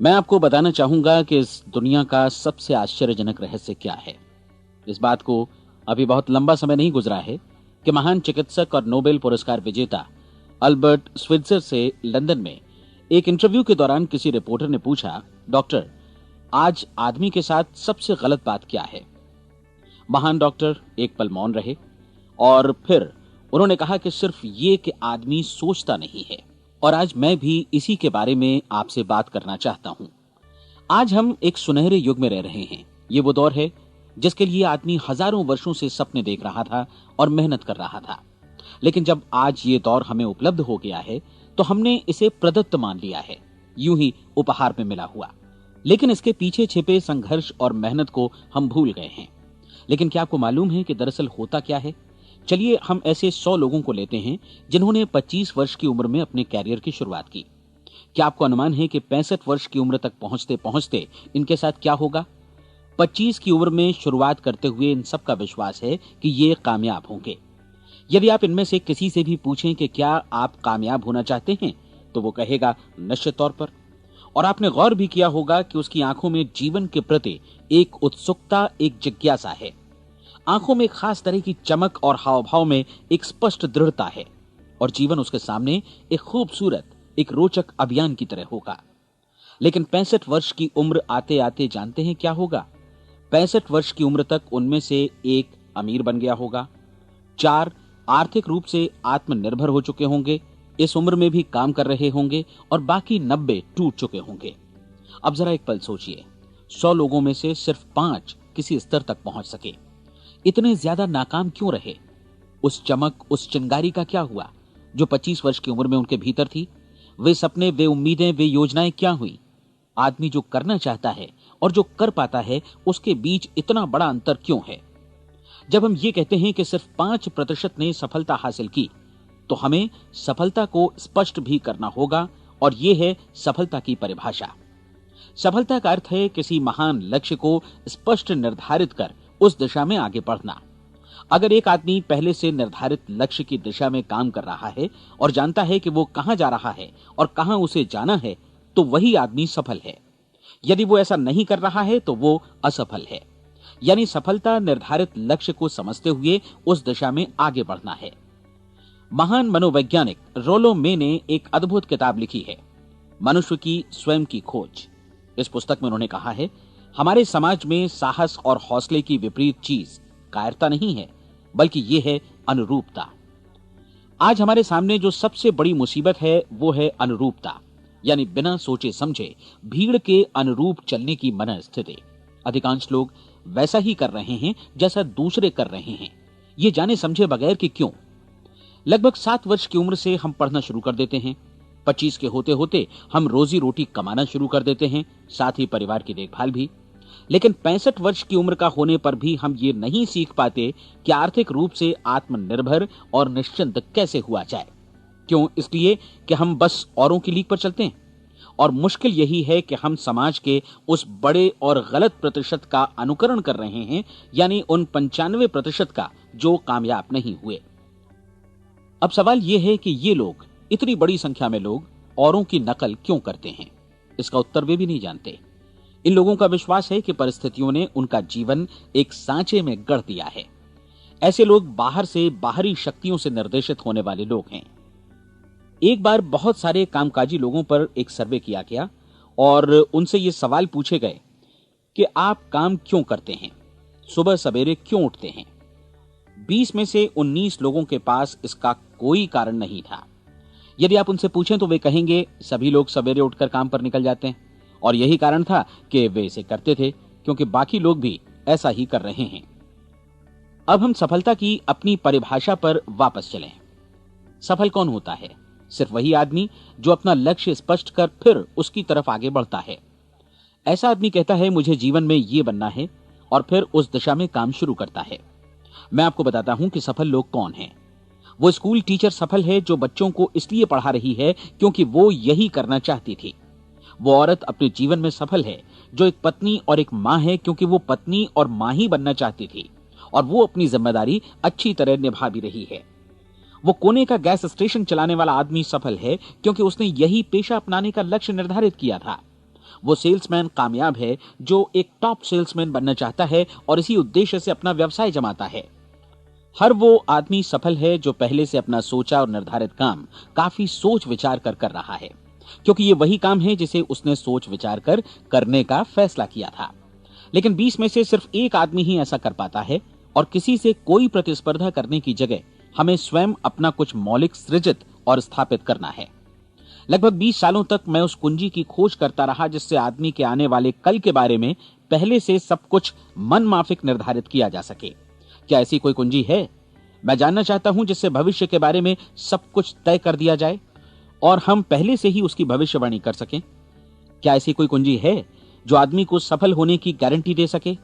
मैं आपको बताना चाहूंगा कि इस दुनिया का सबसे आश्चर्यजनक रहस्य क्या है। इस बात को अभी बहुत लंबा समय नहीं गुजरा है कि महान चिकित्सक और नोबेल पुरस्कार विजेता अल्बर्ट स्विट्जर से लंदन में एक इंटरव्यू के दौरान किसी रिपोर्टर ने पूछा, डॉक्टर, आज आदमी के साथ सबसे गलत बात क्या है। महान डॉक्टर एक पल मौन रहे और फिर उन्होंने कहा कि सिर्फ ये कि आदमी सोचता नहीं है। और आज मैं भी इसी के बारे में आपसे बात करना चाहता हूं। आज हम एक सुनहरे युग में रह रहे हैं। ये वो दौर है जिसके लिए आदमी हजारों वर्षों से सपने देख रहा था और मेहनत कर रहा था। लेकिन जब आज ये दौर हमें उपलब्ध हो गया है तो हमने इसे प्रदत्त मान लिया है, यूं ही उपहार में मिला हुआ। लेकिन इसके पीछे छिपे संघर्ष और मेहनत को हम भूल गए हैं। लेकिन क्या आपको मालूम है कि दरअसल होता क्या है? चलिए हम ऐसे 100 लोगों को लेते हैं जिन्होंने 25 वर्ष की उम्र में अपने कैरियर की शुरुआत की। क्या आपको अनुमान है कि 65 वर्ष की उम्र तक पहुंचते पहुंचते इनके साथ क्या होगा? 25 की उम्र में शुरुआत करते हुए इन सब का विश्वास है कि ये कामयाब होंगे। यदि आप इनमें से किसी से भी पूछें कि क्या आप कामयाब होना चाहते हैं, तो वो कहेगा निश्चित तौर पर। और आपने गौर भी किया होगा कि उसकी आंखों में जीवन के प्रति एक उत्सुकता, एक जिज्ञासा है। आंखों में खास तरह की चमक और हाव भाव में एक स्पष्ट दृढ़ता है और जीवन उसके सामने एक खूबसूरत, एक रोचक अभियान की तरह होगा। लेकिन 65 वर्ष की उम्र आते आते जानते हैं क्या होगा? 65 वर्ष की उम्र तक उनमें से एक अमीर बन गया होगा, 4 आर्थिक रूप से आत्मनिर्भर हो चुके होंगे, इस उम्र में भी काम कर रहे होंगे और बाकी 90 टूट चुके होंगे। अब जरा एक पल सोचिए, 100 लोगों में से सिर्फ 5 किसी स्तर तक पहुंच सके। इतने ज्यादा नाकाम क्यों रहे? उस चमक, उस चिंगारी का क्या हुआ जो 25 वर्ष की उम्र में उनके भीतर थी? वे सपने, वे उम्मीदें, वे योजनाएं क्या हुई? आदमी जो करना चाहता है और जो कर पाता है, उसके बीच इतना बड़ा अंतर क्यों है? जब हम ये कहते हैं कि सिर्फ 5% ने सफलता हासिल की, तो हमें सफलता को स्पष्ट भी करना होगा और यह है सफलता की परिभाषा। सफलता का अर्थ है किसी महान लक्ष्य को स्पष्ट निर्धारित कर उस दिशा में आगे बढ़ना। अगर एक आदमी पहले से निर्धारित लक्ष्य की दिशा में काम कर रहा है और जानता है कि वो कहां जा रहा है और कहां उसे जाना है, तो वही आदमी सफल है। यदि वो ऐसा नहीं कर रहा है तो वो असफल है। यानी सफलता निर्धारित लक्ष्य को समझते हुए उस दिशा में आगे बढ़ना है। महान मनोवैज्ञानिक रोलो मे ने एक अद्भुत किताब लिखी है, मनुष्य की स्वयं की खोज। इस पुस्तक में उन्होंने कहा है, हमारे समाज में साहस और हौसले की विपरीत चीज कायरता नहीं है, बल्कि यह है अनुरूपता। आज हमारे सामने जो सबसे बड़ी मुसीबत है वो है अनुरूपता, यानी बिना सोचे समझे भीड़ के अनुरूप चलने की मनस्थिति। अधिकांश लोग वैसा ही कर रहे हैं जैसा दूसरे कर रहे हैं, ये जाने समझे बगैर कि क्यों। लगभग 7 वर्ष की उम्र से हम पढ़ना शुरू कर देते हैं। 25 के होते होते हम रोजी रोटी कमाना शुरू कर देते हैं, साथ ही परिवार की देखभाल भी। लेकिन 65 वर्ष की उम्र का होने पर भी हम ये नहीं सीख पाते कि आर्थिक रूप से आत्मनिर्भर और निश्चिंत कैसे हुआ जाए। क्यों? इसलिए कि हम बस औरों की लीक पर चलते हैं। और मुश्किल यही है कि हम समाज के उस बड़े और गलत प्रतिशत का अनुकरण कर रहे हैं, यानी उन 95% का जो कामयाब नहीं हुए। अब सवाल यह है कि ये लोग, इतनी बड़ी संख्या में लोग, औरों की नकल क्यों करते हैं? इसका उत्तर वे भी नहीं जानते। इन लोगों का विश्वास है कि परिस्थितियों ने उनका जीवन एक सांचे में गढ़ दिया है। ऐसे लोग बाहर से, बाहरी शक्तियों से निर्देशित होने वाले लोग हैं। एक बार बहुत सारे कामकाजी लोगों पर एक सर्वे किया गया और उनसे ये सवाल पूछे गए कि आप काम क्यों करते हैं, सुबह सवेरे क्यों उठते हैं? 20 में से 19 लोगों के पास इसका कोई कारण नहीं था। यदि आप उनसे पूछें तो वे कहेंगे सभी लोग सवेरे उठकर काम पर निकल जाते हैं और यही कारण था कि वे इसे करते थे क्योंकि बाकी लोग भी ऐसा ही कर रहे हैं। अब हम सफलता की अपनी परिभाषा पर वापस चलें। सफल कौन होता है? सिर्फ वही आदमी जो अपना लक्ष्य स्पष्ट कर फिर उसकी तरफ आगे बढ़ता है। ऐसा आदमी कहता है मुझे जीवन में ये बनना है और फिर उस दिशा में काम शुरू करता है। मैं आपको बताता हूं कि सफल लोग कौन हैं। वो स्कूल टीचर सफल है जो बच्चों को इसलिए पढ़ा रही है क्योंकि वो यही करना चाहती थी। वो औरत अपने जीवन में सफल है जो एक पत्नी और एक मां है क्योंकि वो पत्नी और मां ही बनना चाहती थी और वो अपनी जिम्मेदारी अच्छी तरह निभा भी रही है। वो कोने का गैस स्टेशन चलाने वाला आदमी सफल है क्योंकि उसने यही पेशा अपनाने का लक्ष्य निर्धारित किया था। वो सेल्समैन कामयाब है जो एक टॉप सेल्समैन बनना चाहता है और इसी उद्देश्य से अपना व्यवसाय जमाता है। हर वो आदमी सफल है जो पहले से अपना सोचा और निर्धारित काम काफी सोच विचार कर रहा है, क्योंकि ये वही काम है जिसे उसने सोच विचार कर करने का फैसला किया था। लेकिन 20 में से सिर्फ एक आदमी ही ऐसा कर पाता है, और किसी से कोई प्रतिस्पर्धा करने की जगह हमें स्वयं अपना कुछ मौलिक सृजित और स्थापित करना है। लगभग 20 सालों तक मैं उस कुंजी की खोज करता रहा जिससे आदमी के आने वाले कल के बारे में पहले से सब कुछ मन माफिक निर्धारित किया जा सके। क्या ऐसी कोई कुंजी है? मैं जानना चाहता हूं जिससे भविष्य के बारे में सब कुछ तय कर दिया जाए और हम पहले से ही उसकी भविष्यवाणी कर सकें। क्या ऐसी कोई कुंजी है जो आदमी को सफल होने की गारंटी दे सके?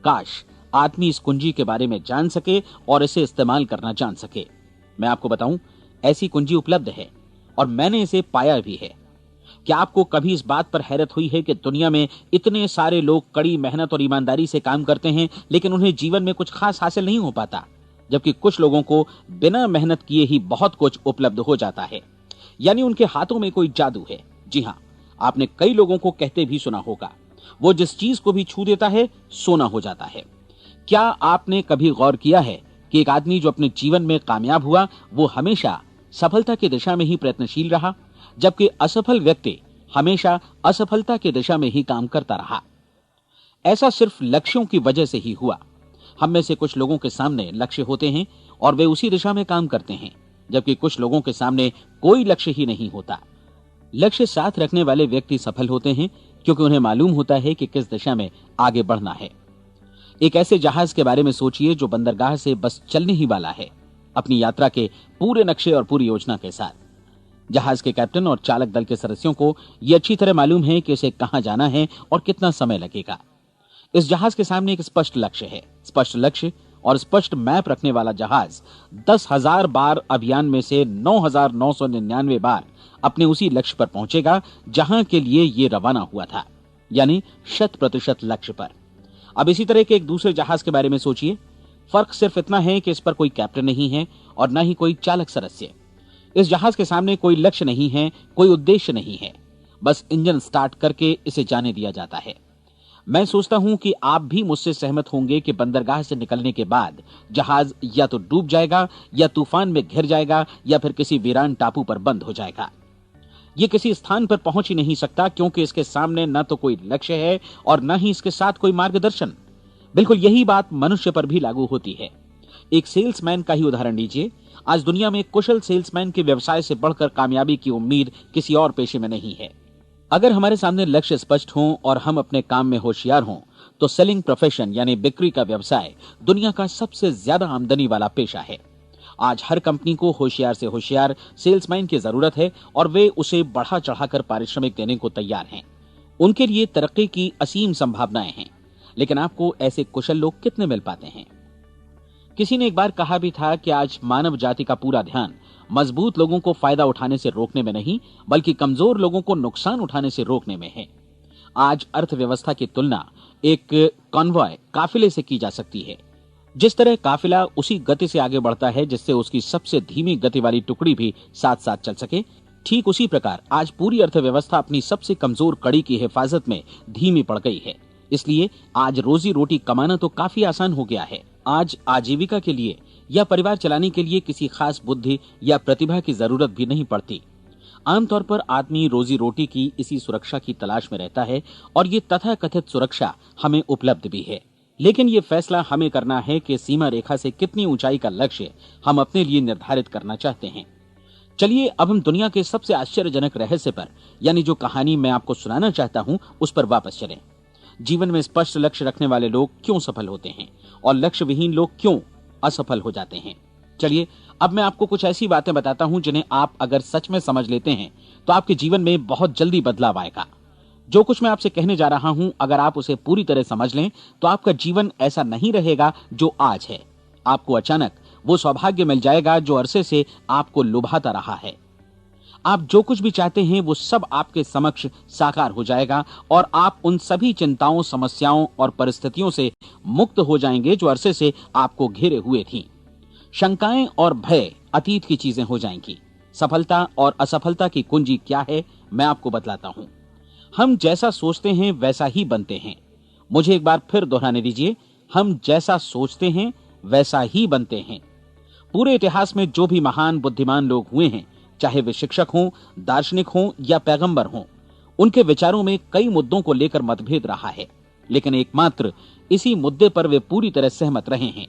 काश आदमी इस कुंजी के बारे में जान सके और इसे इस्तेमाल करना जान सके। मैं आपको बताऊं, ऐसी कुंजी उपलब्ध है और मैंने इसे पाया भी है। क्या आपको कभी इस बात पर हैरत हुई है कि दुनिया में इतने सारे लोग कड़ी मेहनत और ईमानदारी से काम करते हैं, लेकिन उन्हें जीवन में कुछ खास हासिल नहीं हो पाता, जबकि कुछ लोगों को बिना मेहनत किए ही बहुत कुछ उपलब्ध हो जाता है। यानी उनके हाथों में कोई जादू है। जी हां, आपने कई लोगों को कहते भी सुना होगा, वो जिस चीज को भी छू देता है सोना हो जाता है। क्या आपने कभी गौर किया है कि एक आदमी जो अपने जीवन में कामयाब हुआ, वो हमेशा सफलता की दिशा में ही प्रयत्नशील रहा, जबकि असफल व्यक्ति हमेशा असफलता की दिशा में ही काम करता रहा? ऐसा सिर्फ लक्ष्यों की वजह से ही हुआ। हम में से कुछ लोगों के सामने लक्ष्य होते हैं और वे उसी दिशा में काम करते हैं, जबकि कुछ लोगों के सामने कोई लक्ष्य ही नहीं होता। लक्ष्य साथ रखने वाले व्यक्ति सफल होते हैं क्योंकि उन्हें मालूम होता है कि किस दिशा में आगे बढ़ना है। एक ऐसे जहाज के बारे में सोचिए जो बंदरगाह से बस चलने ही वाला है, अपनी यात्रा के पूरे नक्शे और पूरी योजना के साथ। जहाज के कैप्टन और चालक दल के सदस्यों को यह अच्छी तरह मालूम है कि उसे कहां जाना है और कितना समय लगेगा। इस जहाज के सामने एक स्पष्ट लक्ष्य है। स्पष्ट लक्ष्य और स्पष्ट मैप रखने वाला जहाज 10,000 बार अभियान में से 9,999 बार अपने उसी लक्ष्य पर पहुंचेगा जहां के लिए ये रवाना हुआ था, यानी 100% लक्ष्य पर। अब इसी तरह के एक दूसरे जहाज के बारे में सोचिए। फर्क सिर्फ इतना है कि इस पर कोई कैप्टन नहीं है और न ही कोई चालक सदस्य। इस जहाज के सामने कोई लक्ष्य नहीं है, कोई उद्देश्य नहीं है, बस इंजन स्टार्ट करके इसे जाने दिया जाता है। मैं सोचता हूं कि आप भी मुझसे सहमत होंगे कि बंदरगाह से निकलने के बाद जहाज या तो डूब जाएगा, या तूफान में घिर जाएगा, या फिर किसी वीरान टापू पर बंद हो जाएगा। ये किसी स्थान पर पहुंच ही नहीं सकता क्योंकि इसके सामने न तो कोई लक्ष्य है और न ही इसके साथ कोई मार्गदर्शन। बिल्कुल यही बात मनुष्य पर भी लागू होती है। एक सेल्समैन का ही उदाहरण लीजिए। आज दुनिया में कुशल सेल्समैन के व्यवसाय से बढ़कर कामयाबी की उम्मीद किसी और पेशे में नहीं है। अगर हमारे सामने लक्ष्य स्पष्ट हों और हम अपने काम में होशियार हों, तो सेलिंग प्रोफेशन यानी बिक्री का व्यवसाय दुनिया का सबसे ज्यादा आमदनी वाला पेशा है। आज हर कंपनी को होशियार से होशियार सेल्समैन की जरूरत है और वे उसे बढ़ा चढ़ाकर पारिश्रमिक देने को तैयार हैं। उनके लिए तरक्की की असीम संभावनाएं हैं, लेकिन आपको ऐसे कुशल लोग कितने मिल पाते हैं? किसी ने एक बार कहा भी था कि आज मानव जाति का पूरा ध्यान मजबूत लोगों को फायदा उठाने से रोकने में नहीं, बल्कि कमजोर लोगों को नुकसान उठाने से रोकने में है। आज अर्थव्यवस्था की तुलना एक कॉन्वॉय काफिले से की जा सकती है। जिस तरह काफिला उसी गति से आगे बढ़ता है जिससे उसकी सबसे धीमी गति वाली टुकड़ी भी साथ साथ चल सके, ठीक उसी प्रकार आज पूरी अर्थव्यवस्था अपनी सबसे कमजोर कड़ी की हिफाजत में धीमी पड़ गई है। इसलिए आज रोजी रोटी कमाना तो काफी आसान हो गया है। आज आजीविका के लिए या परिवार चलाने के लिए किसी खास बुद्धि या प्रतिभा की जरूरत भी नहीं पड़ती। आमतौर पर आदमी रोजी रोटी की इसी सुरक्षा की तलाश में रहता है और ये तथाकथित सुरक्षा हमें उपलब्ध भी है। लेकिन ये फैसला हमें करना है कि सीमा रेखा से कितनी ऊंचाई का लक्ष्य हम अपने लिए निर्धारित करना चाहते हैं। चलिए अब हम दुनिया के सबसे आश्चर्यजनक रहस्य पर, यानी जो कहानी मैं आपको सुनाना चाहता हूं, उस पर वापस चलें। जीवन में स्पष्ट लक्ष्य रखने वाले लोग क्यों सफल होते हैं और लक्ष्य विहीन लोग क्यों असफल हो जाते हैं? चलिए अब मैं आपको कुछ ऐसी बातें बताता हूं जिन्हें आप अगर सच में समझ लेते हैं तो आपके जीवन में बहुत जल्दी बदलाव आएगा। जो कुछ मैं आपसे कहने जा रहा हूं, अगर आप उसे पूरी तरह समझ लें तो आपका जीवन ऐसा नहीं रहेगा जो आज है। आपको अचानक वो सौभाग्य मिल जाएगा जो अरसे से आपको लुभाता रहा है। आप जो कुछ भी चाहते हैं वो सब आपके समक्ष साकार हो जाएगा और आप उन सभी चिंताओं, समस्याओं और परिस्थितियों से मुक्त हो जाएंगे जो अरसे से आपको घेरे हुए थीं। शंकाएं और भय अतीत की चीजें हो जाएंगी। सफलता और असफलता की कुंजी क्या है, मैं आपको बतलाता हूं। हम जैसा सोचते हैं वैसा ही बनते हैं। मुझे एक बार फिर दोहराने दीजिए, हम जैसा सोचते हैं वैसा ही बनते हैं। पूरे इतिहास में जो भी महान बुद्धिमान लोग हुए हैं, चाहे वे शिक्षक हों, दार्शनिक हों या पैगंबर हों, उनके विचारों में कई मुद्दों को लेकर मतभेद रहा है, लेकिन एकमात्र इसी मुद्दे पर वे पूरी तरह सहमत रहे हैं।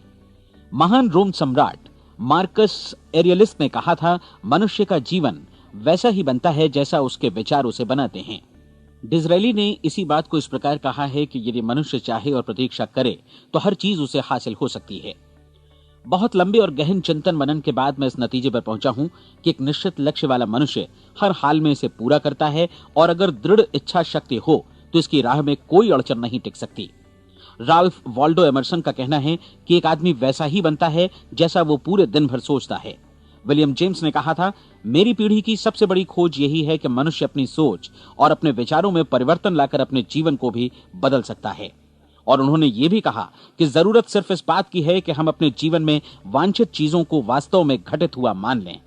महान रोम सम्राट मार्कस एरियलिस ने कहा था, मनुष्य का जीवन वैसा ही बनता है जैसा उसके विचार उसे बनाते हैं। डिज़रायली ने इसी बात को इस प्रकार कहा है कि यदि मनुष्य चाहे और प्रतीक्षा करे तो हर चीज उसे हासिल हो सकती है। बहुत लंबे और गहन चिंतन मनन के बाद मैं इस नतीजे पर पहुंचा हूं कि एक निश्चित लक्ष्य वाला मनुष्य हर हाल में इसे पूरा करता है, और अगर दृढ़ इच्छा शक्ति हो तो इसकी राह में कोई अड़चन नहीं टिक सकती। राल्फ वॉल्डो एमर्सन का कहना है कि एक आदमी वैसा ही बनता है जैसा वो पूरे दिन भर सोचता है। विलियम जेम्स ने कहा था, मेरी पीढ़ी की सबसे बड़ी खोज यही है कि मनुष्य अपनी सोच और अपने विचारों में परिवर्तन लाकर अपने जीवन को भी बदल सकता है। और उन्होंने ये भी कहा कि जरूरत सिर्फ इस बात की है कि हम अपने जीवन में वांछित चीजों को वास्तव में घटित हुआ मान लें।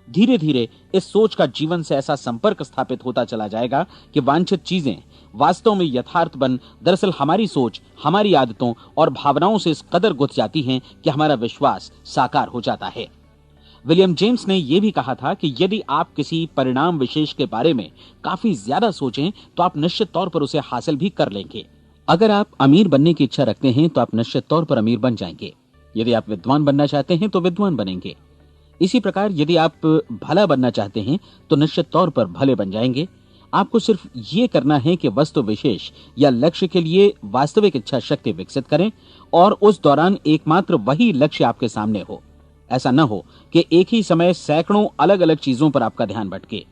धीरे धीरे इस सोच का जीवन से ऐसा संपर्क स्थापित होता चला जाएगा कि वांछित चीजें वास्तव में यथार्थ बन दरअसल हमारी सोच, हमारी आदतों और भावनाओं से इस कदर गुथ जाती हैं कि हमारा विश्वास साकार हो जाता है। विलियम जेम्स ने यह भी कहा था कि यदि आप किसी परिणाम विशेष के बारे में काफी ज्यादा सोचें तो आप निश्चित तौर पर उसे हासिल भी कर लेंगे। अगर आप अमीर बनने की इच्छा रखते हैं तो आप निश्चित तौर पर अमीर बन जाएंगे। यदि आप विद्वान बनना चाहते हैं तो विद्वान बनेंगे। इसी प्रकार यदि आप भला बनना चाहते हैं तो निश्चित तौर पर भले बन जाएंगे। आपको सिर्फ ये करना है कि वस्तु विशेष या लक्ष्य के लिए वास्तविक इच्छा शक्ति विकसित करें और उस दौरान एकमात्र वही लक्ष्य आपके सामने हो। ऐसा न हो कि एक ही समय सैकड़ों अलग अलग चीजों पर आपका ध्यान भटके।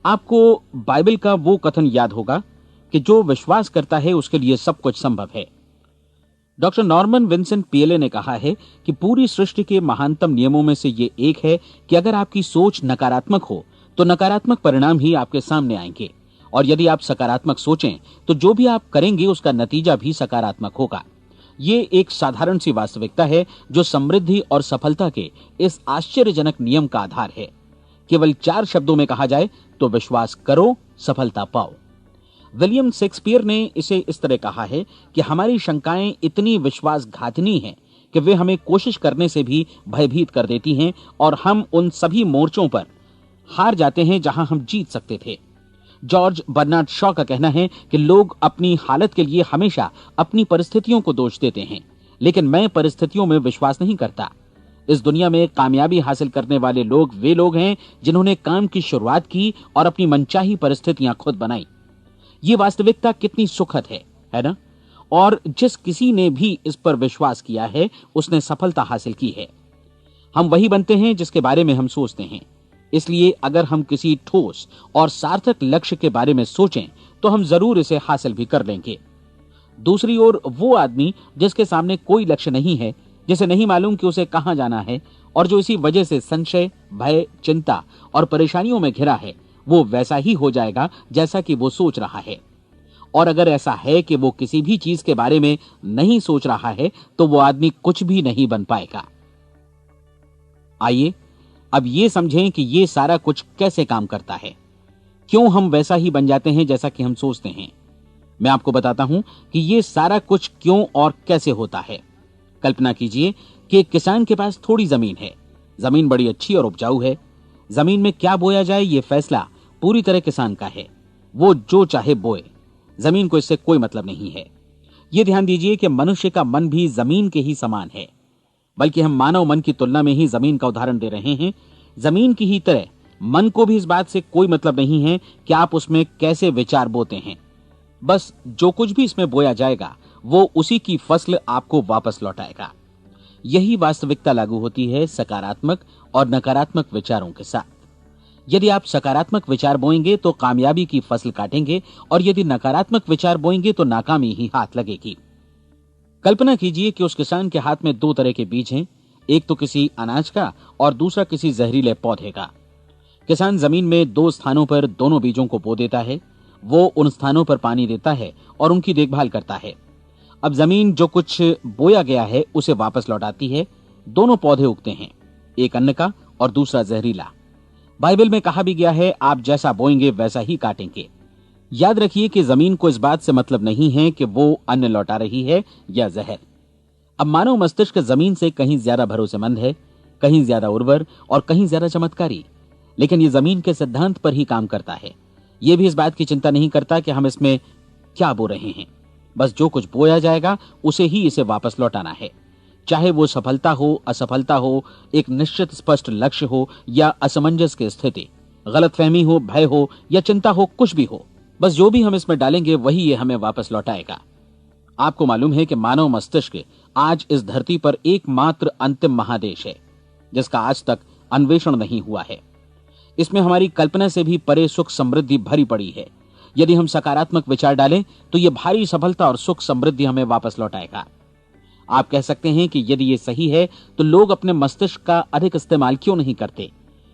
आपको बाइबल का वो कथन याद होगा कि जो विश्वास करता है उसके लिए सब कुछ संभव है। डॉक्टर नॉर्मन विंसेंट पीएले ने कहा है कि पूरी सृष्टि के महानतम नियमों में से ये एक है कि अगर आपकी सोच नकारात्मक हो तो नकारात्मक परिणाम ही आपके सामने आएंगे, और यदि आप सकारात्मक सोचें तो जो भी आप करेंगे उसका नतीजा भी सकारात्मक होगा। ये एक साधारण सी वास्तविकता है जो समृद्धि और सफलता के इस आश्चर्यजनक नियम का आधार है। केवल 4 शब्दों में कहा जाए तो विश्वास करो, सफलता पाओ। विलियम शेक्सपियर ने इसे इस तरह कहा है कि हमारी शंकाएं इतनी विश्वासघातिनी हैं कि वे हमें कोशिश करने से भी भयभीत कर देती हैं, और हम उन सभी मोर्चों पर हार जाते हैं जहां हम जीत सकते थे। जॉर्ज बर्नार्ड शॉ का कहना है कि लोग अपनी हालत के लिए हमेशा अपनी परिस्थितियों को दोष देते हैं, लेकिन मैं परिस्थितियों में विश्वास नहीं करता। इस दुनिया में कामयाबी हासिल करने वाले लोग वे लोग हैं जिन्होंने काम की शुरुआत की और अपनी मनचाही परिस्थितियां खुद बनाई। ये वास्तविकता कितनी सुखद है ना? और जिस किसी ने भी इस पर विश्वास किया है उसने सफलता हासिल की है। हम वही बनते हैं जिसके बारे में हम सोचते हैं। इसलिए अगर हम किसी ठोस और सार्थक लक्ष्य के बारे में सोचें तो हम जरूर इसे हासिल भी कर लेंगे। दूसरी ओर वो आदमी जिसके सामने कोई लक्ष्य नहीं है, जिसे नहीं मालूम कि उसे कहां जाना है, और जो इसी वजह से संशय, भय, चिंता और परेशानियों में घिरा है, वो वैसा ही हो जाएगा जैसा कि वो सोच रहा है। और अगर ऐसा है कि वो किसी भी चीज के बारे में नहीं सोच रहा है तो वो आदमी कुछ भी नहीं बन पाएगा। आइए अब ये समझें कि ये सारा कुछ कैसे काम करता है, क्यों हम वैसा ही बन जाते हैं जैसा कि हम सोचते हैं। मैं आपको बताता हूं कि ये सारा कुछ क्यों और कैसे होता है। कल्पना कीजिए कि एक किसान के पास थोड़ी जमीन है। जमीन बड़ी अच्छी और उपजाऊ है। जमीन में क्या बोया जाए ये फैसला पूरी तरह किसान का है। वो जो चाहे बोए, जमीन को इससे कोई मतलब नहीं है। ये ध्यान दीजिए कि मनुष्य का मन भी जमीन के ही समान है, बल्कि हम मानव मन की तुलना में ही जमीन का उदाहरण दे रहे हैं। जमीन की ही तरह मन को भी इस बात से कोई मतलब नहीं है कि आप उसमें कैसे विचार बोते हैं। बस जो कुछ भी इसमें बोया जाएगा वो उसी की फसल आपको वापस लौटाएगा। यही वास्तविकता लागू होती है सकारात्मक और नकारात्मक विचारों के साथ। यदि आप सकारात्मक विचार बोएंगे तो कामयाबी की फसल काटेंगे, और यदि नकारात्मक विचार बोएंगे तो नाकामी ही हाथ लगेगी। कल्पना कीजिए कि उस किसान के हाथ में 2 तरह के बीज हैं, एक तो किसी अनाज का और दूसरा किसी जहरीले पौधे का। किसान जमीन में 2 स्थानों पर दोनों बीजों को बो देता है। वो उन स्थानों पर पानी देता है और उनकी देखभाल करता है। अब जमीन जो कुछ बोया गया है उसे वापस लौटाती है। दोनों पौधे उगते हैं, एक अन्न का और दूसरा जहरीला। बाइबल में कहा भी गया है, आप जैसा बोएंगे वैसा ही काटेंगे। याद रखिए कि जमीन को इस बात से मतलब नहीं है कि वो अन्न लौटा रही है या जहर। अब मानव मस्तिष्क जमीन से कहीं ज्यादा भरोसेमंद है, कहीं ज्यादा उर्वर और कहीं ज्यादा चमत्कारी, लेकिन ये जमीन के सिद्धांत पर ही काम करता है। ये भी इस बात की चिंता नहीं करता कि हम इसमें क्या बो रहे हैं। बस जो कुछ बोया जाएगा उसे ही इसे वापस लौटाना है, चाहे वो सफलता हो, असफलता हो, एक निश्चित स्पष्ट लक्ष्य हो या असमंजस की स्थिति, गलतफहमी हो, भय हो या चिंता हो, कुछ भी हो। बस जो भी हम इसमें डालेंगे वही ये हमें वापस लौटाएगा। आपको मालूम है कि मानव मस्तिष्क आज इस धरती पर एकमात्र अंतिम महादेश है जिसका आज तक अन्वेषण नहीं हुआ है। इसमें हमारी कल्पना से भी परे सुख समृद्धि भरी पड़ी है। यदि हम सकारात्मक विचार डालें तो यह भारी सफलता और सुख समृद्धि हमें वापस लौटाएगा। आप कह सकते हैं कि यदि ये सही है तो लोग अपने मस्तिष्क का अधिक इस्तेमाल क्यों नहीं करते?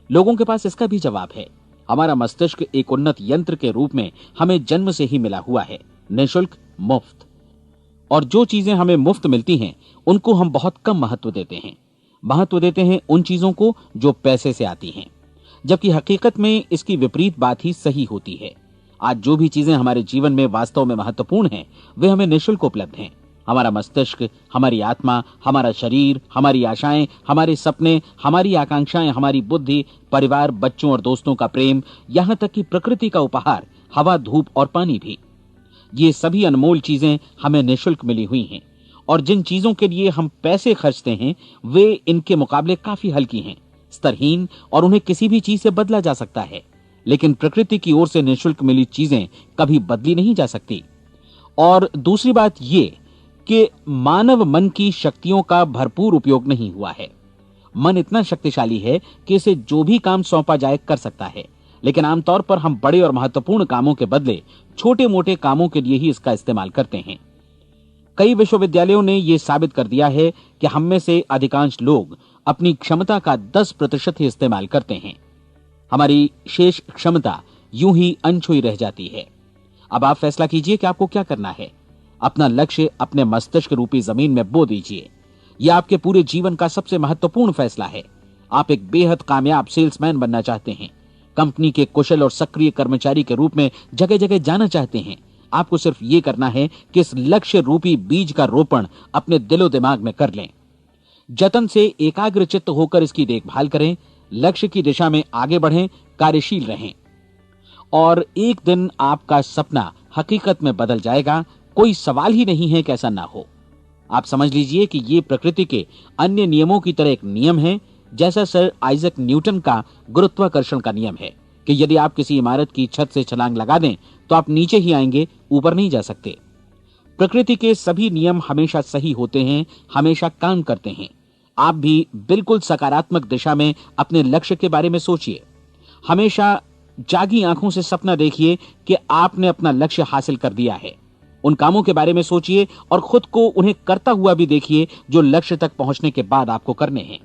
लोगों के पास इसका भी जवाब है। हमारा मस्तिष्क एक उन्नत यंत्र के रूप में हमें जन्म से ही मिला हुआ है, निःशुल्क, मुफ्त। और जो चीजें हमें मुफ्त मिलती हैं उनको हम बहुत कम महत्व देते हैं। महत्व देते हैं उन चीजों को जो पैसे से आती हैं, जबकि हकीकत में इसकी विपरीत बात ही सही होती है। आज जो भी चीजें हमारे जीवन में वास्तव में महत्वपूर्ण हैं वे हमें निःशुल्क उपलब्ध हैं। हमारा मस्तिष्क, हमारी आत्मा, हमारा शरीर, हमारी आशाएं, हमारे सपने, हमारी आकांक्षाएं, हमारी बुद्धि, परिवार, बच्चों और दोस्तों का प्रेम, यहां तक कि प्रकृति का उपहार, हवा, धूप और पानी भी। ये सभी अनमोल चीजें हमें निःशुल्क मिली हुई हैं, और जिन चीजों के लिए हम पैसे खर्चते हैं वे इनके मुकाबले काफी हल्की हैं, स्तरहीन, और उन्हें किसी भी चीज से बदला जा सकता है। लेकिन प्रकृति की ओर से निःशुल्क मिली चीजें कभी बदली नहीं जा सकती। और दूसरी बात ये कि मानव मन की शक्तियों का भरपूर उपयोग नहीं हुआ है। मन इतना शक्तिशाली है कि इसे जो भी काम सौंपा जाए कर सकता है, लेकिन आमतौर पर हम बड़े और महत्वपूर्ण कामों के बदले छोटे मोटे कामों के लिए ही इसका इस्तेमाल करते हैं। कई विश्वविद्यालयों ने यह साबित कर दिया है कि हम में से अधिकांश लोग अपनी क्षमता का 10% ही इस्तेमाल करते हैं। हमारी शेष क्षमता यूं ही अनछुई रह जाती है। अब आप फैसला कीजिए कि आपको क्या करना है। अपना लक्ष्य अपने मस्तिष्क रूपी जमीन में बो दीजिए। यह आपके पूरे जीवन का सबसे महत्वपूर्ण फैसला है। आप एक बेहद कामयाब सेल्समैन बनना चाहते हैं, कंपनी के कुशल और सक्रिय कर्मचारी के रूप में जगह जगह जाना चाहते हैं। आपको सिर्फ ये करना है कि इस लक्ष्य रूपी बीज का रोपण अपने दिलो दिमाग में कर लें। जतन से एकाग्रचित्त होकर इसकी देखभाल करें, लक्ष्य की दिशा में आगे बढ़ें, कार्यशील रहें, और एक दिन आपका सपना हकीकत में बदल जाएगा। कोई सवाल ही नहीं है कि ऐसा ना हो। आप समझ लीजिए कि ये प्रकृति के अन्य नियमों की तरह एक नियम है, जैसा सर आइजक न्यूटन का गुरुत्वाकर्षण का नियम है कि यदि आप किसी इमारत की छत से छलांग लगा दें तो आप नीचे ही आएंगे, ऊपर नहीं जा सकते। प्रकृति के सभी नियम हमेशा सही होते हैं, हमेशा काम करते हैं। आप भी बिल्कुल सकारात्मक दिशा में अपने लक्ष्य के बारे में सोचिए। हमेशा जागी आंखों से सपना देखिए कि आपने अपना लक्ष्य हासिल कर दिया है। उन कामों के बारे में सोचिए और खुद को उन्हें करता हुआ भी देखिए जो लक्ष्य तक पहुंचने के बाद आपको करने हैं।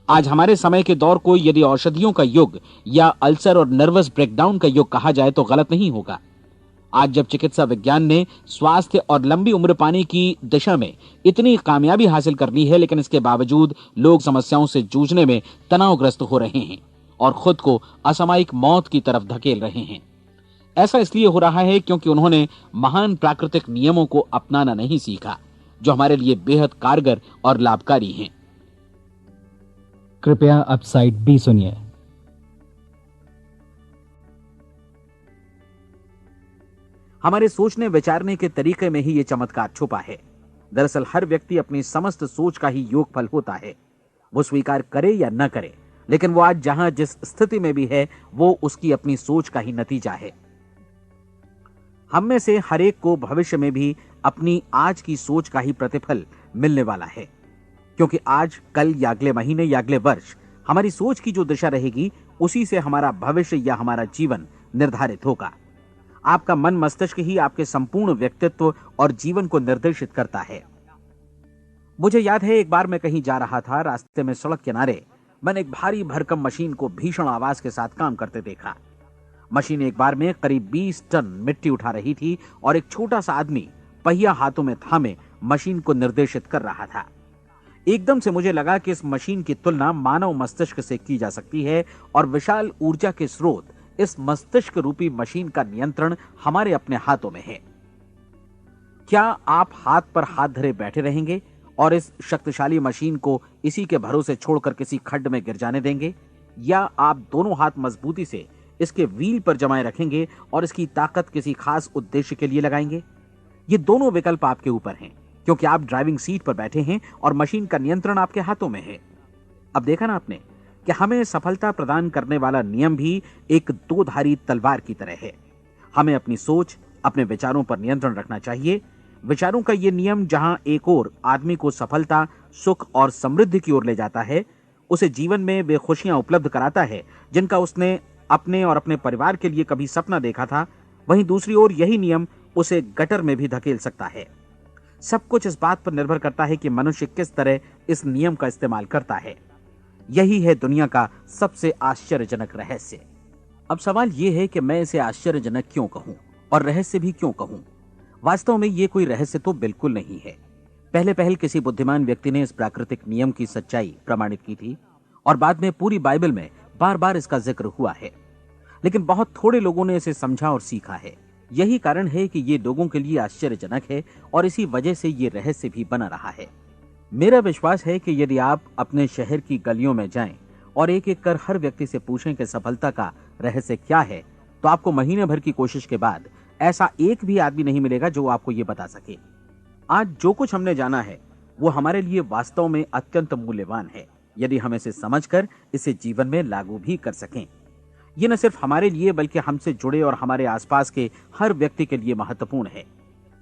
आज हमारे समय के दौर को यदि औषधियों का युग या अल्सर और नर्वस ब्रेकडाउन का युग कहा जाए तो गलत नहीं होगा। आज जब चिकित्सा विज्ञान ने स्वास्थ्य और लंबी उम्र पाने की दिशा में इतनी कामयाबी हासिल कर ली है, लेकिन इसके बावजूद लोग समस्याओं से जूझने में तनावग्रस्त हो रहे हैं और खुद को असामयिक मौत की तरफ धकेल रहे हैं। ऐसा इसलिए हो रहा है क्योंकि उन्होंने महान प्राकृतिक नियमों को अपनाना नहीं सीखा, जो हमारे लिए बेहद कारगर और लाभकारी हैं। कृपया अब साइड बी सुनिए। हमारे सोचने विचारने के तरीके में ही ये चमत्कार छुपा है। दरअसल हर व्यक्ति अपनी समस्त सोच का ही योगफल होता है, वो स्वीकार करे या न करे, लेकिन वो आज जहां जिस स्थिति में भी है वो उसकी अपनी सोच का ही नतीजा है। हम में से हर एक को भविष्य में भी अपनी आज की सोच का ही प्रतिफल मिलने वाला है, क्योंकि आज, कल या अगले महीने या अगले वर्ष हमारी सोच की जो दिशा रहेगी उसी से हमारा भविष्य या हमारा जीवन निर्धारित होगा। आपका मन मस्तिष्क ही आपके संपूर्ण व्यक्तित्व और जीवन को निर्देशित करता है। मुझे याद है एक बार मैं कहीं जा रहा था, रास्ते में सड़क किनारे मैंने एक भारी भरकम मशीन को भीषण आवाज के साथ काम करते देखा। मशीन एक बार में करीब 20 टन मिट्टी उठा रही थी और एक छोटा सा आदमी पहिया हाथों में थामे मशीन को निर्देशित कर रहा था। एकदम से मुझे लगा कि इस मशीन की तुलना मानव मस्तिष्क से की जा सकती है और विशाल ऊर्जा के स्रोत इस मस्तिष्क रूपी मशीन का नियंत्रण हमारे अपने हाथों में है। क्या आप हाथ पर हाथ धरे बैठे रहेंगे और इस शक्तिशाली मशीन को इसी के भरोसे छोड़कर किसी खड्ड में गिर जाने देंगे, या आप दोनों हाथ मजबूती से इसके व्हील पर जमाए रखेंगे और इसकी ताकत किसी खास उद्देश्य के लिए लगाएंगे? ये दोनों विकल्प आपके ऊपर हैं, क्योंकि आप ड्राइविंग सीट पर बैठे हैं और मशीन का नियंत्रण आपके हाथों में है। अब देखा ना आपने कि हमें सफलता प्रदान करने वाला नियम भी एक दो-धारी तलवार की तरह है। हमें अपनी सोच, अपने विचारों पर नियंत्रण रखना चाहिए। विचारों का ये नियम जहां एक ओर आदमी को सफलता, सुख और समृद्धि की ओर ले जाता है, उसे जीवन में वे खुशियां उपलब्ध कराता है जिनका उसने अपने और अपने परिवार के लिए कभी सपना देखा था, वहीं दूसरी ओर यही नियम उसे गटर में भी धकेल सकता है। सब कुछ इस बात पर निर्भर करता है कि मनुष्य किस तरह इस नियम का इस्तेमाल करता है। यही है दुनिया का सबसे आश्चर्यजनक रहस्य। अब सवाल यह है कि मैं इसे आश्चर्यजनक क्यों कहूं और रहस्य भी क्यों कहूं? वास्तव में यह कोई रहस्य तो बिल्कुल नहीं है। पहले पहल किसी बुद्धिमान व्यक्ति ने इस प्राकृतिक नियम की सच्चाई प्रमाणित की थी और बाद में पूरी बाइबल में बार बार इसका जिक्र हुआ है, लेकिन बहुत थोड़े लोगों ने इसे समझा और सीखा है। यही कारण है कि ये लोगों के लिए आश्चर्यजनक है और इसी वजह से ये रहस्य भी बना रहा है। मेरा विश्वास है कि यदि आप अपने शहर की गलियों में जाएं और एक एक कर हर व्यक्ति से पूछें कि सफलता का रहस्य क्या है, तो आपको महीने भर की कोशिश के बाद ऐसा एक भी आदमी नहीं मिलेगा जो आपको ये बता सके। आज जो कुछ हमने जाना है वो हमारे लिए वास्तव में अत्यंत मूल्यवान है, यदि हम इसे समझकर इसे जीवन में लागू भी कर सकें। ये न सिर्फ हमारे लिए बल्कि हमसे जुड़े और हमारे आसपास के हर व्यक्ति के लिए महत्वपूर्ण है।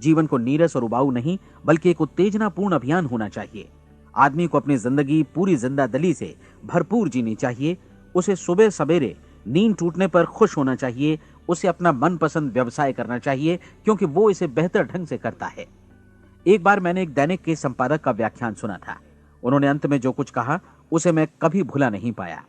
जीवन को नीरस और उबाऊ नहीं बल्कि एक उत्तेजनापूर्ण अभियान होना चाहिए। आदमी को अपनी जिंदगी पूरी जिंदादिली से भरपूर जीनी चाहिए। उसे सुबह सवेरे नींद टूटने पर खुश होना चाहिए। उसे अपना मनपसंद व्यवसाय करना चाहिए, क्योंकि वो इसे बेहतर ढंग से करता है। एक बार मैंने एक दैनिक के संपादक का व्याख्यान सुना था। उन्होंने अंत में जो कुछ कहा उसे मैं कभी भुला नहीं पाया।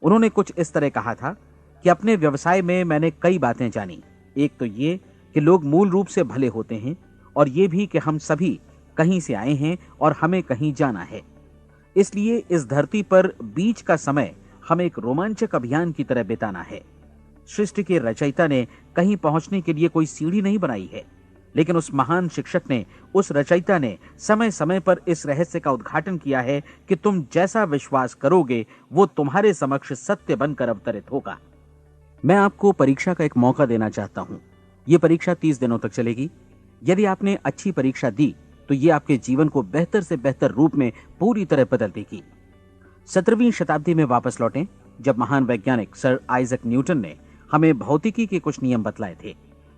उन्होंने कुछ इस तरह कहा था कि अपने व्यवसाय में मैंने कई बातें जानी। एक तो ये कि लोग मूल रूप से भले होते हैं, और ये भी कि हम सभी कहीं से आए हैं और हमें कहीं जाना है। इसलिए इस धरती पर बीच का समय हमें एक रोमांचक अभियान की तरह बिताना है। सृष्टि के रचयिता ने कहीं पहुंचने के लिए कोई सीढ़ी नहीं बनाई है, लेकिन उस महान शिक्षक ने, उस रचयिता ने समय समय पर इस रहस्य का उद्घाटन किया है कि तुम जैसा विश्वास करोगे वो तुम्हारे समक्ष सत्य बनकर अवतरित होगा। मैं आपको परीक्षा का एक मौका देना चाहता हूं। यह परीक्षा 30 दिनों तक चलेगी। यदि आपने अच्छी परीक्षा दी तो ये आपके जीवन को बेहतर से बेहतर रूप में पूरी तरह बदल देगी। 17वीं शताब्दी में वापस लौटें, जब महान वैज्ञानिक सर आइजक न्यूटन ने हमें भौतिकी के कुछ नियम बतलाए थे,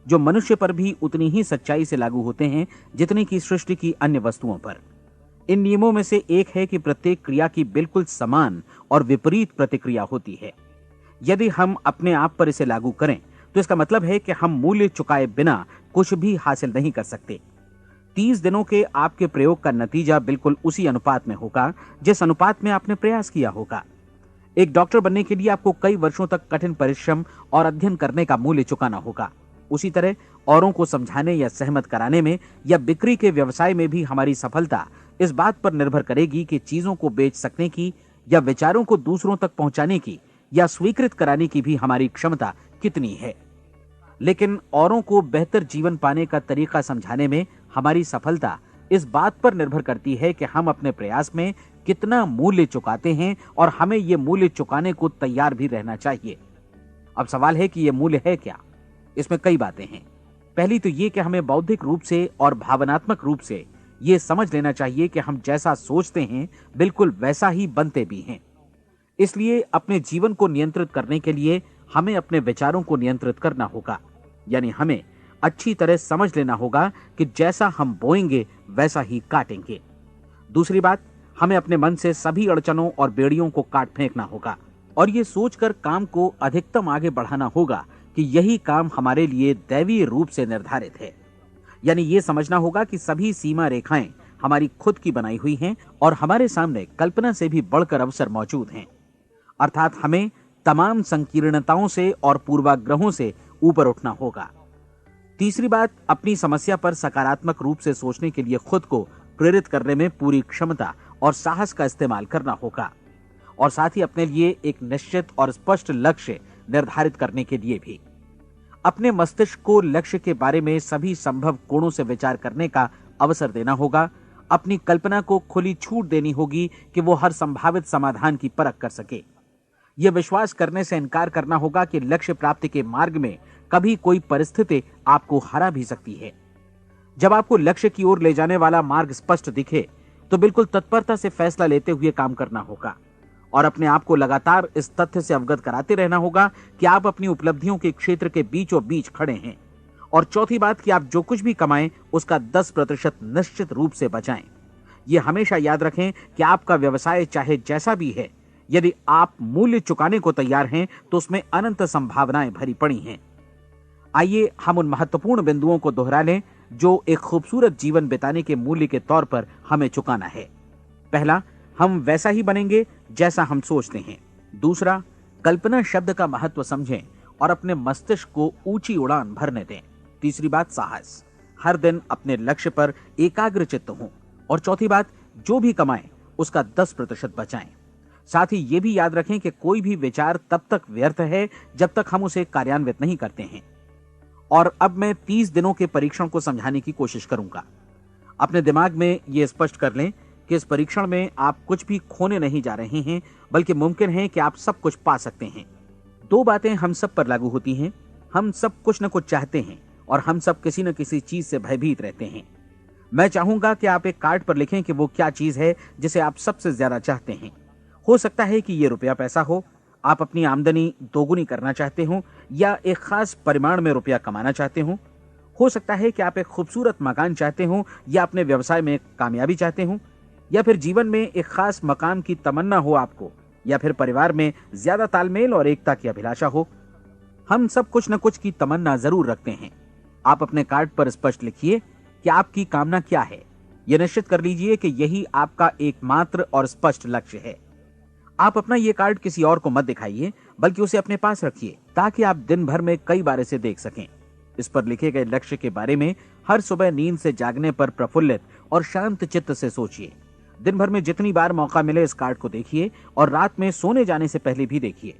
जो मनुष्य पर भी उतनी ही सच्चाई से लागू होते हैं जितनी की सृष्टि की अन्य वस्तुओं पर। इन नियमों में से एक है कि प्रत्येक क्रिया की बिल्कुल समान और विपरीत प्रतिक्रिया होती है। यदि हम अपने आप पर इसे लागू करें तो इसका मतलब है कि हम मूल्य चुकाए बिना कुछ भी हासिल नहीं कर सकते। 30 दिनों के आपके प्रयोग का नतीजा बिल्कुल उसी अनुपात में होगा जिस अनुपात में आपने प्रयास किया होगा। एक डॉक्टर बनने के लिए आपको कई वर्षों तक कठिन परिश्रम और अध्ययन करने का मूल्य चुकाना होगा। उसी तरह औरों को समझाने या सहमत कराने में या बिक्री के व्यवसाय में भी हमारी सफलता इस बात पर निर्भर करेगी कि चीजों को बेच सकने की या विचारों को दूसरों तक पहुंचाने की या स्वीकृत कराने की भी हमारी क्षमता कितनी है। लेकिन औरों को बेहतर जीवन पाने का तरीका समझाने में हमारी सफलता इस बात पर निर्भर करती है कि हम अपने प्रयास में कितना मूल्य चुकाते हैं, और हमें यह मूल्य चुकाने को तैयार भी रहना चाहिए। अब सवाल है कि यह मूल्य है क्या? इसमें कई बातें हैं। पहली तो यह कि हमें बौद्धिक रूप से और भावनात्मक रूप से यह समझ लेना चाहिए कि हम जैसा सोचते हैं बिल्कुल वैसा ही बनते भी हैं। इसलिए अपने जीवन को नियंत्रित करने के लिए हमें अपने विचारों को नियंत्रित करना होगा। यानी हमें अच्छी तरह समझ लेना होगा कि जैसा हम बोएंगे वैसा ही काटेंगे। दूसरी बात, हमें अपने मन से सभी अड़चनों और बेड़ियों को काट फेंकना होगा और ये सोचकर काम को अधिकतम आगे बढ़ाना होगा कि यही काम हमारे लिए दैवीय रूप से निर्धारित है। यानी ये समझना होगा कि सभी सीमा रेखाएं हमारी खुद की बनाई हुई हैं और हमारे सामने कल्पना से भी बढ़कर अवसर मौजूद हैं। अर्थात हमें तमाम संकीर्णताओं से और पूर्वाग्रहों से ऊपर उठना होगा। तीसरी बात, अपनी समस्या पर सकारात्मक रूप से सोचने के लिए खुद को प्रेरित करने में पूरी क्षमता और साहस का इस्तेमाल करना होगा, और साथ ही अपने लिए एक निश्चित और स्पष्ट लक्ष्य निर्धारित करने के लिए भी। अपने मस्तिष्क को लक्ष्य के बारे में सभी संभव कोणों से विचार करने का अवसर देना होगा। अपनी कल्पना को खुली छूट देनी होगी कि वो हर संभावित समाधान की परख कर सके। यह विश्वास करने से इनकार करना होगा कि लक्ष्य प्राप्ति के मार्ग में कभी कोई परिस्थिति आपको हरा भी सकती है। जब आपको लक्ष्य की ओर ले जाने वाला मार्ग स्पष्ट दिखे तो बिल्कुल तत्परता से फैसला लेते हुए काम करना होगा और अपने आप को लगातार इस तथ्य से अवगत कराते रहना होगा कि आप अपनी उपलब्धियों के क्षेत्र के बीचों बीच खड़े हैं। और चौथी बात कि आप जो कुछ भी कमाएं उसका 10% निश्चित रूप से बचाएं। यह हमेशा याद रखें कि आपका व्यवसाय चाहे जैसा भी है, यदि आप मूल्य चुकाने को तैयार हैं तो उसमें अनंत संभावनाएं भरी पड़ी हैं। आइए हम उन महत्वपूर्ण बिंदुओं को दोहरा लें जो एक खूबसूरत जीवन बिताने के मूल्य के तौर पर हमें चुकाना है। पहला, हम वैसा ही बनेंगे जैसा हम सोचते हैं। दूसरा, कल्पना शब्द का महत्व समझें और अपने मस्तिष्क को ऊंची उड़ान भरने दें। तीसरी बात, साहस, हर दिन अपने लक्ष्य पर एकाग्र चित्त हों। और चौथी बात, जो भी कमाएं उसका 10% बचाएं। साथ ही ये भी याद रखें कि कोई भी विचार तब तक व्यर्थ है जब तक हम उसे कार्यान्वित नहीं करते हैं। और अब मैं 30 दिनों के परीक्षण को समझाने की कोशिश करूंगा। अपने दिमाग में यह स्पष्ट कर लें कि इस परीक्षण में आप कुछ भी खोने नहीं जा रहे हैं, बल्कि मुमकिन है कि आप सब कुछ पा सकते हैं। 2 बातें हम सब पर लागू होती हैं। हम सब कुछ न कुछ चाहते हैं और हम सब किसी न किसी चीज से भयभीत रहते हैं। मैं चाहूंगा कि आप एक कार्ड पर लिखें कि वो क्या चीज है जिसे आप सबसे ज्यादा चाहते हैं। हो सकता है कि ये रुपया पैसा हो, आप अपनी आमदनी दोगुनी करना चाहते हो, या एक खास परिमाण में रुपया कमाना चाहते हो सकता है कि आप एक खूबसूरत मकान चाहते हो, या अपने व्यवसाय में कामयाबी चाहते हो, या फिर जीवन में एक खास मकाम की तमन्ना हो आपको, या फिर परिवार में ज्यादा तालमेल और एकता की अभिलाषा हो। हम सब कुछ न कुछ की तमन्ना जरूर रखते हैं। आप अपने कार्ड पर स्पष्ट लिखिए कि आपकी कामना क्या है। यह निश्चित कर लीजिए कि यही आपका एकमात्र और स्पष्ट लक्ष्य है। आप अपना ये कार्ड किसी और को मत दिखाइए, बल्कि उसे अपने पास रखिए ताकि आप दिन भर में कई बार इसे देख सकें। इस पर लिखे गए लक्ष्य के बारे में हर सुबह नींद से जागने पर प्रफुल्लित और शांत चित्त से सोचिए। दिन भर में जितनी बार मौका मिले इस कार्ड को देखिए और रात में सोने जाने से पहले भी देखिए।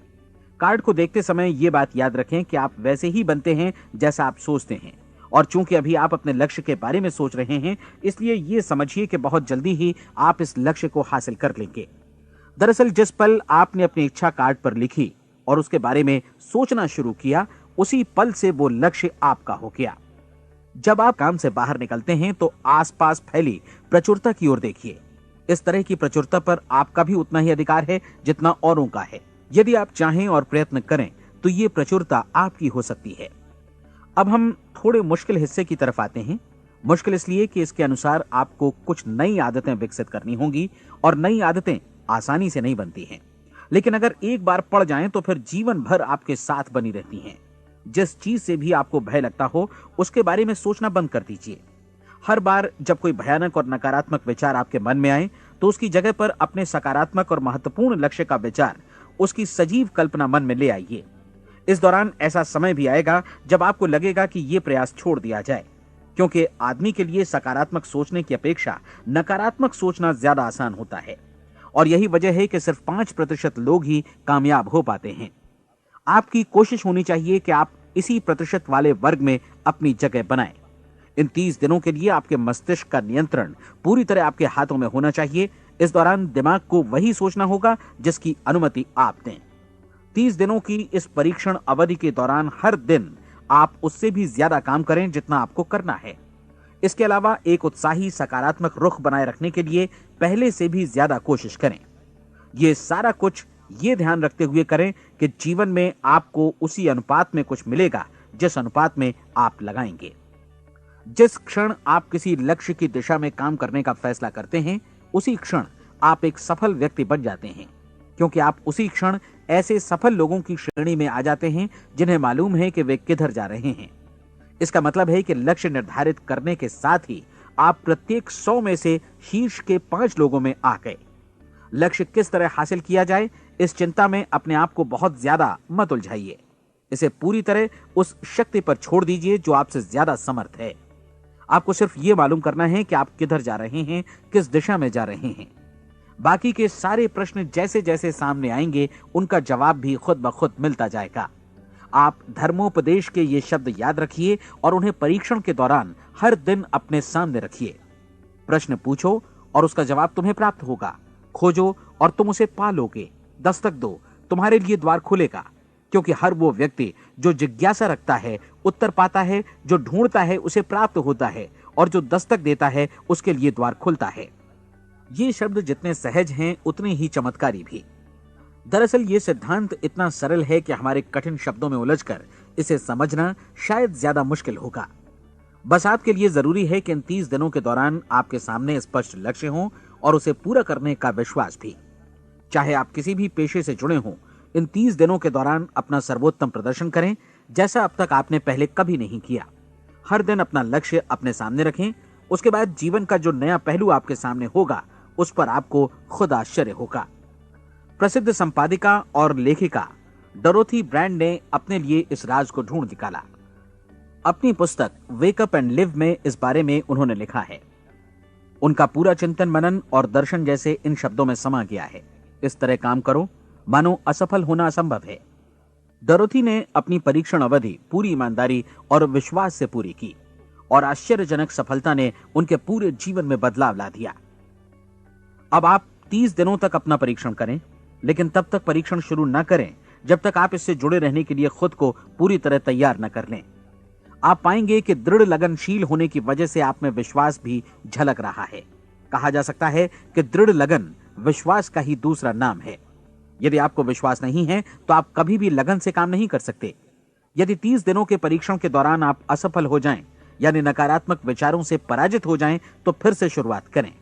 कार्ड को देखते समय ये बात याद रखें कि आप वैसे ही बनते हैं जैसा आप सोचते हैं। और चूंकि अभी आप अपने लक्ष्य के बारे में सोच रहे हैं, इसलिए ये समझिए कि बहुत जल्दी ही आप इस लक्ष्य को हासिल कर लेंगे। दरअसल जिस पल आपने अपनी इच्छा कार्ड पर लिखी और उसके बारे में सोचना शुरू किया, उसी पल से वो लक्ष्य आपका हो गया। जब आप काम से बाहर निकलते हैं तो आसपास फैली प्रचुरता की ओर देखिए। इस तरह की प्रचुरता पर आपका भी उतना ही अधिकार है जितना औरों का है। यदि आप चाहें और प्रयत्न करें तो ये प्रचुरता आपकी हो सकती है। अब हम थोड़े मुश्किल हिस्से की तरफ आते हैं। मुश्किल इसलिए कि इसके अनुसार आपको कुछ नई आदतें विकसित करनी होंगी और नई आदतें आसानी से नहीं बनती हैं, लेकिन अगर एक बार पड़ जाएं तो फिर जीवन भर आपके साथ बनी रहती हैं। जिस चीज से भी आपको भय लगता हो उसके बारे में सोचना बंद कर दीजिए। हर बार जब कोई भयानक और नकारात्मक विचार आपके मन में आए तो उसकी जगह पर अपने सकारात्मक और महत्वपूर्ण लक्ष्य का विचार, उसकी सजीव कल्पना मन में ले आइए। इस दौरान ऐसा समय भी आएगा जब आपको लगेगा कि यह प्रयास छोड़ दिया जाए, क्योंकि आदमी के लिए सकारात्मक सोचने की अपेक्षा नकारात्मक सोचना ज्यादा आसान होता है। और यही वजह है कि सिर्फ 5% लोग ही कामयाब हो पाते हैं। आपकी कोशिश होनी चाहिए कि आप इसी प्रतिशत वाले वर्ग में अपनी जगह बनाएं। इन 30 दिनों के लिए आपके मस्तिष्क का नियंत्रण पूरी तरह आपके हाथों में होना चाहिए। इस दौरान दिमाग को वही सोचना होगा जिसकी अनुमति आप दें। 30 दिनों की इस परीक्षण अवधि के दौरान हर दिन आप उससे भी ज्यादा काम करें जितना आपको करना है। इसके अलावा एक उत्साही सकारात्मक रुख बनाए रखने के लिए पहले से भी ज्यादा कोशिश करें। ये सारा कुछ ये ध्यान रखते हुए करें कि जीवन में आपको उसी अनुपात में कुछ मिलेगा जिस अनुपात में आप लगाएंगे। जिस क्षण आप किसी लक्ष्य की दिशा में काम करने का फैसला करते हैं, उसी क्षण आप एक सफल व्यक्ति बन जाते हैं, क्योंकि आप उसी क्षण ऐसे सफल लोगों की श्रेणी में आ जाते हैं जिन्हें मालूम है कि वे किधर जा रहे हैं। इसका मतलब है कि लक्ष्य निर्धारित करने के साथ ही आप प्रत्येक 100 में से शीर्ष के 5 लोगों में आ गए। लक्ष्य किस तरह हासिल किया जाए, इस चिंता में अपने आप को बहुत ज्यादा मत उलझाइए। इसे पूरी तरह उस शक्ति पर छोड़ दीजिए जो आपसे ज्यादा समर्थ है। आपको सिर्फ ये मालूम करना है कि आप किधर जा रहे हैं, किस दिशा में जा रहे हैं। बाकी के सारे प्रश्न जैसे जैसे सामने आएंगे उनका जवाब भी खुद ब खुद मिलता जाएगा। आप धर्मोपदेश के ये शब्द याद रखिए और उन्हें परीक्षण के दौरान हर दिन अपने सामने रखिए। प्रश्न पूछो और उसका जवाब तुम्हें प्राप्त होगा। खोजो और तुम उसे पा लोगे। दस्तक दो, तुम्हारे लिए द्वार खुलेगा, क्योंकि हर वो व्यक्ति जो जिज्ञासा रखता है उत्तर पाता है, जो ढूंढता है उसे प्राप्त होता है, और जो दस्तक देता है उसके लिए द्वार खुलता है। ये शब्द जितने सहज हैं उतने ही चमत्कारी भी। दरअसल ये सिद्धांत इतना सरल है कि हमारे कठिन शब्दों में उलझकर इसे समझना शायद ज्यादा मुश्किल होगा। बस आपके लिए जरूरी है कि इन 30 दिनों के दौरान आपके सामने स्पष्ट लक्ष्य हो और उसे पूरा करने का विश्वास भी। चाहे आप किसी भी पेशे से जुड़े हों, इन 30 दिनों के दौरान अपना सर्वोत्तम प्रदर्शन करें, जैसा अब तक आपने पहले कभी नहीं किया। हर दिन अपना लक्ष्य अपने सामने रखें। उसके बाद जीवन का जो नया पहलू आपके सामने होगा उस पर आपको खुद आश्चर्य होगा। प्रसिद्ध संपादिका और लेखिका डोरोथी ब्रैंड ने अपने लिए इस राज को ढूंढ निकाला। अपनी पुस्तक वेक अप एंड लिव में इस बारे में उन्होंने लिखा है। उनका पूरा चिंतन मनन और दर्शन जैसे इन शब्दों में समा गया है। इस तरह काम करो मानो असफल होना असंभव है। डोरोथी ने अपनी परीक्षण अवधि पूरी ईमानदारी और विश्वास से पूरी की और आश्चर्यजनक सफलता ने उनके पूरे जीवन में बदलाव ला दिया। अब आप 30 दिनों तक अपना परीक्षण करें, लेकिन तब तक परीक्षण शुरू न करें जब तक आप इससे जुड़े रहने के लिए खुद को पूरी तरह तैयार न कर लें। आप पाएंगे कि दृढ़ लगनशील होने की वजह से आप में विश्वास भी झलक रहा है। कहा जा सकता है कि दृढ़ लगन विश्वास का ही दूसरा नाम है। यदि आपको विश्वास नहीं है तो आप कभी भी लगन से काम नहीं कर सकते। यदि 30 दिनों के परीक्षण के दौरान आप असफल हो जाएं, यानी नकारात्मक विचारों से पराजित हो जाएं, तो फिर से शुरुआत करें।